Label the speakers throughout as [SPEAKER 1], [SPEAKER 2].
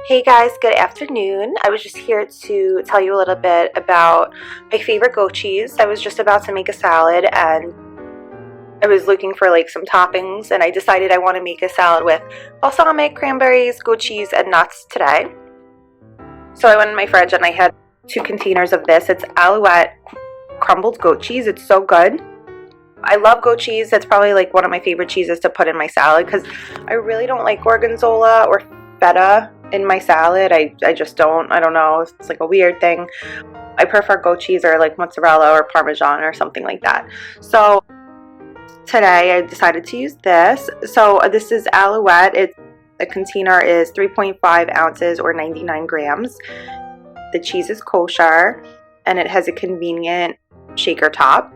[SPEAKER 1] Hey guys, good afternoon. I was just here to tell you a little bit about my favorite goat cheese. I was just about to make a salad and I was looking for like some toppings, and I decided I want to make a salad with balsamic, cranberries, goat cheese, and nuts today. So I went in my fridge and I had 2 containers of this. It's Alouette Crumbled goat cheese. It's so good. I love goat cheese. It's probably like one of my favorite cheeses to put in my salad because I really don't like gorgonzola or feta in my salad. I just don't. I don't know. It's like a weird thing. I prefer goat cheese or like mozzarella or parmesan or something like that. So today I decided to use this. So this is Alouette. The container is 3.5 ounces or 99 grams. The cheese is kosher and it has a convenient shaker top.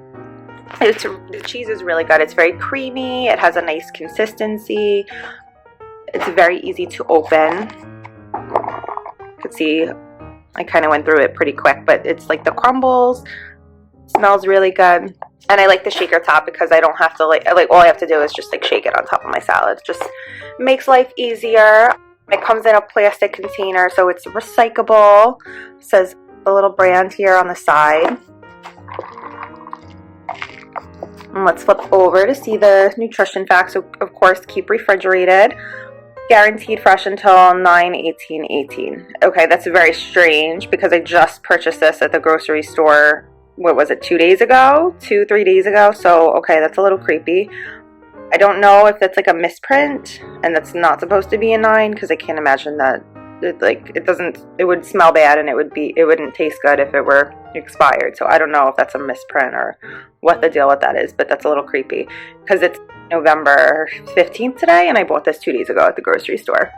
[SPEAKER 1] The cheese is really good. It's very creamy. It has a nice consistency. It's very easy to open. You can see I kind of went through it pretty quick, but it's like the crumbles. It smells really good. And I like the shaker top because I don't have to like all I have to do is just like shake it on top of my salad. It just makes life easier. It comes in a plastic container, so it's recyclable. It says the little brand here on the side. And let's flip over to see the nutrition facts. So of course, keep refrigerated. Guaranteed fresh until 9/18/18. Okay, that's very strange because I just purchased this at the grocery store. What was it, 2 days ago? 3 days ago? So, okay, that's a little creepy. I don't know if that's like a misprint and that's not supposed to be a 9 because I can't imagine that it would smell bad and it wouldn't taste good if it were expired. So I don't know if that's a misprint or what the deal with that is, but that's a little creepy because it's November 15th today and I bought this 2 days ago at the grocery store.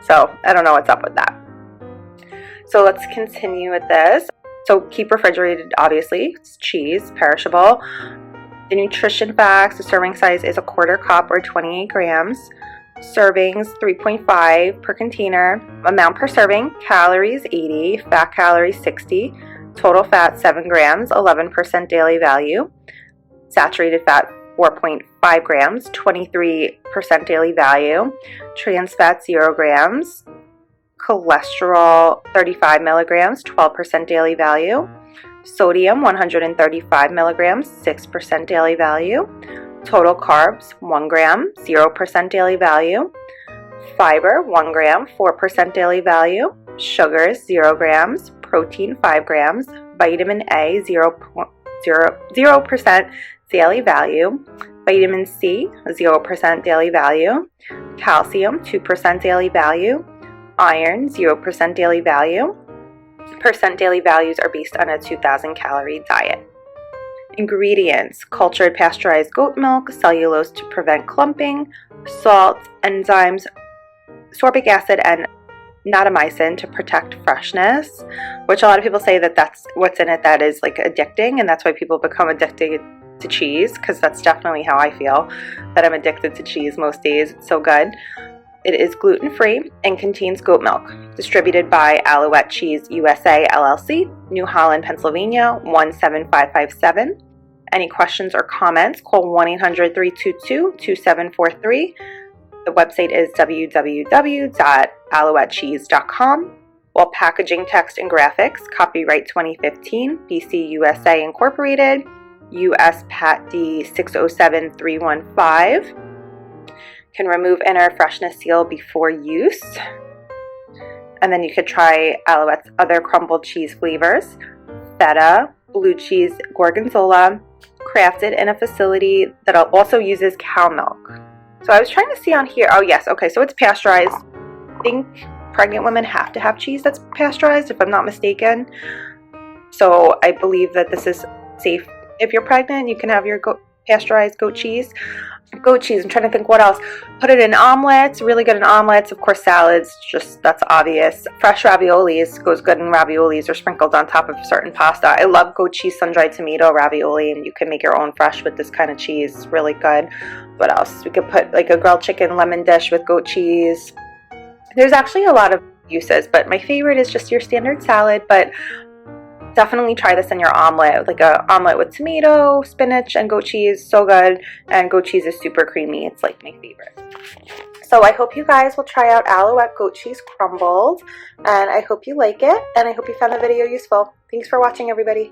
[SPEAKER 1] So I don't know what's up with that. So let's continue with this. So keep refrigerated, obviously. It's cheese, perishable. The nutrition facts: the serving size is a 1/4 cup or 28 grams. Servings 3.5 per container. Amount per serving: calories 80, fat calories 60, total fat 7 grams, 11% daily value. Saturated fat 4.5 grams, 23% daily value. Trans fat 0 grams. Cholesterol 35 milligrams, 12% daily value. Sodium 135 milligrams, 6% daily value. Total carbs 1 gram, 0% daily value. Fiber 1 gram, 4% daily value. Sugars 0 grams. Protein 5 grams. Vitamin A 0% daily value. Vitamin C 0% daily value. Calcium 2% daily value. Iron 0% daily value. Percent daily values are based on a 2,000 calorie diet. Ingredients: cultured pasteurized goat milk, cellulose to prevent clumping, salt, enzymes, sorbic acid, and natamycin to protect freshness, which a lot of people say that that's what's in it that is like addicting, and that's why people become addicted to cheese, because that's definitely how I feel, that I'm addicted to cheese most days. It's so good. It is gluten-free and contains goat milk. Distributed by Alouette Cheese USA LLC, New Holland, Pennsylvania 17557. Any questions or comments, call 1-800-322-2743. The website is www.alouettecheese.com. While packaging, text, and graphics, copyright 2015, BC USA Incorporated, US Pat D 607315. Can remove inner freshness seal before use. And then you could try Alouette's other crumbled cheese flavors: feta, blue cheese, gorgonzola, crafted in a facility that also uses cow milk. So I was trying to see on here, oh yes, okay, so it's pasteurized. I think pregnant women have to have cheese that's pasteurized, if I'm not mistaken. So I believe that this is safe. If you're pregnant, you can have your pasteurized goat cheese. I'm trying to think what else. Put it in omelets, really good in omelets. Of course, salads, just that's obvious. Fresh raviolis goes good in raviolis or sprinkled on top of certain pasta. I love goat cheese sun-dried tomato ravioli, and you can make your own fresh with this kind of cheese. Really good. What else? We could put like a grilled chicken lemon dish with goat cheese. There's actually a lot of uses, but my favorite is just your standard salad. But definitely try this in your omelet, like a omelet with tomato, spinach, and goat cheese. So good. And goat cheese is super creamy. It's like my favorite. So I hope you guys will try out Alouette goat cheese crumbled, and I hope you like it, and I hope you found the video useful. Thanks for watching, everybody.